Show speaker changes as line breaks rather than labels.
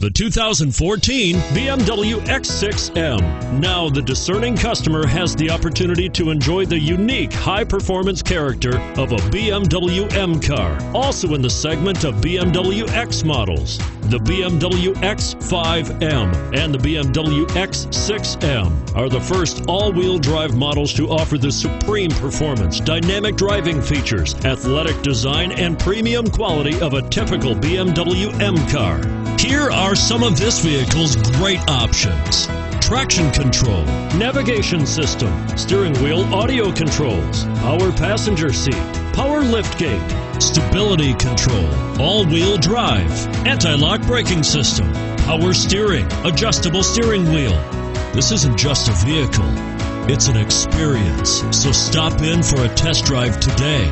The 2014 BMW X6M. Now the discerning customer has the opportunity to enjoy the unique high-performance character of a BMW M car. Also in the segment of BMW X models, the BMW X5M and the BMW X6M are the first all-wheel drive models to offer the supreme performance, dynamic driving features, athletic design, and premium quality of a typical BMW M car. Here are some of this vehicle's great options: traction control, navigation system, steering wheel audio controls, power passenger seat, power liftgate, stability control, all-wheel drive, anti-lock braking system, power steering, adjustable steering wheel. This isn't just a vehicle, it's an experience. So stop in for a test drive today.